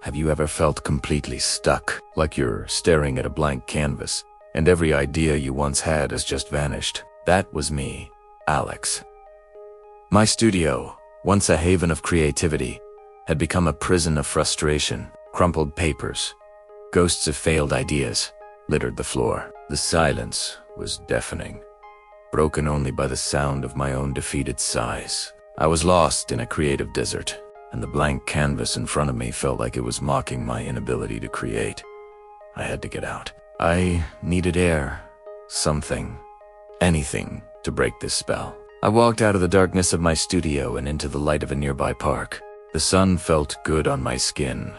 Have you ever felt completely stuck, like you're staring at a blank canvas, and every idea you once had has just vanished? That was me, Alex. My studio, once a haven of creativity, had become a prison of frustration. Crumpled papers, ghosts of failed ideas, littered the floor. The silence was deafening, broken only by the sound of my own defeated sighs. I was lost in a creative desert, and the blank canvas in front of me felt like it was mocking my inability to create. I had to get out. I needed air, something, anything to break this spell. I walked out of the darkness of my studio and into the light of a nearby park. The sun felt good on my skin,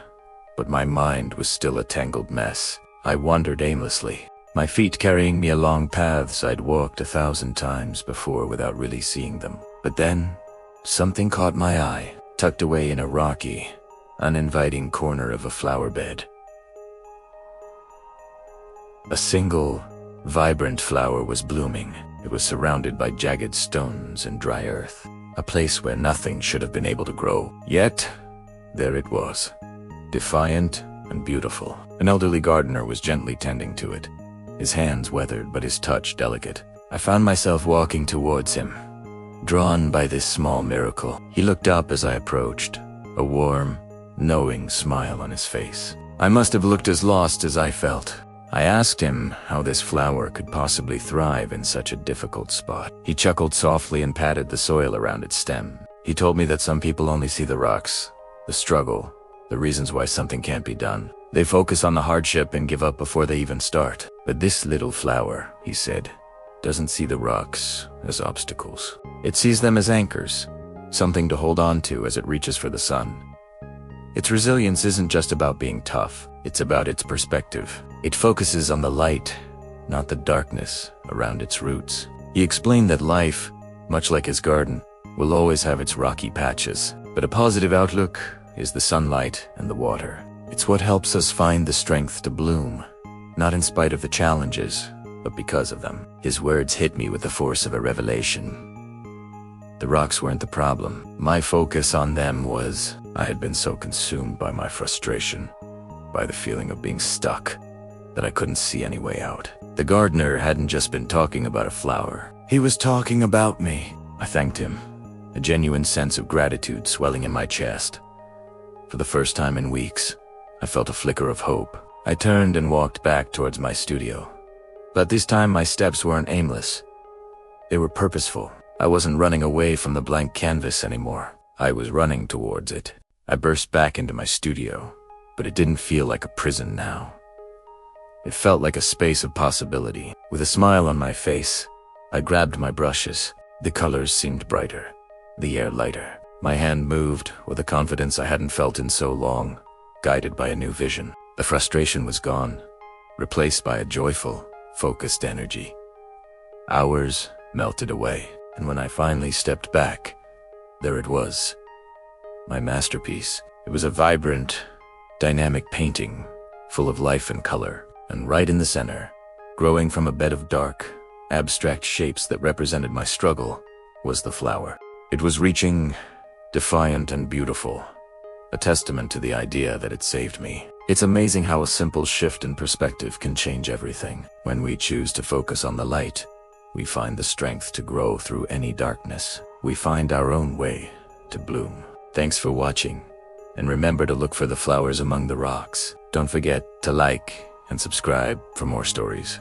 but my mind was still a tangled mess. I wandered aimlessly, my feet carrying me along paths I'd walked 1,000 times before without really seeing them. But then, something caught my eye, tucked away in a rocky, uninviting corner of a flower bed. A single, vibrant flower was blooming. It was surrounded by jagged stones and dry earth, a place where nothing should have been able to grow. Yet, there it was, defiant and beautiful. An elderly gardener was gently tending to it, his hands weathered but his touch delicate. I found myself walking towards him, drawn by this small miracle. He looked up as I approached, a warm, knowing smile on his face. I must have looked as lost as I felt. I asked him how this flower could possibly thrive in such a difficult spot. He chuckled softly and patted the soil around its stem. He told me that some people only see the rocks, the struggle, the reasons why something can't be done. They focus on the hardship and give up before they even start. But this little flower, he said, doesn't see the rocks as obstacles. It sees them as anchors, something to hold on to as it reaches for the sun. Its resilience isn't just about being tough, it's about its perspective. It focuses on the light, not the darkness, around its roots. He explained that life, much like his garden, will always have its rocky patches, but a positive outlook is the sunlight and the water. It's what helps us find the strength to bloom, not in spite of the challenges, but because of them. His words hit me with the force of a revelation. The rocks weren't the problem. My focus on them was, I had been so consumed by my frustration, by the feeling of being stuck, that I couldn't see any way out. The gardener hadn't just been talking about a flower. He was talking about me. I thanked him, a genuine sense of gratitude swelling in my chest. For the first time in weeks, I felt a flicker of hope. I turned and walked back towards my studio. But this time my steps weren't aimless. They were purposeful. I wasn't running away from the blank canvas anymore. I was running towards it. I burst back into my studio, but it didn't feel like a prison now. It felt like a space of possibility. With a smile on my face, I grabbed my brushes. The colors seemed brighter, the air lighter. My hand moved with a confidence I hadn't felt in so long, guided by a new vision. The frustration was gone, replaced by a joyful, focused energy. Hours melted away, and when I finally stepped back, there it was, my masterpiece. It was a vibrant, dynamic painting, full of life and color. And right in the center, growing from a bed of dark, abstract shapes that represented my struggle, was the flower. It was reaching, defiant and beautiful, a testament to the idea that it saved me. It's amazing how a simple shift in perspective can change everything. When we choose to focus on the light, we find the strength to grow through any darkness. We find our own way to bloom. Thanks for watching, and remember to look for the flowers among the rocks. Don't forget to like and subscribe for more stories.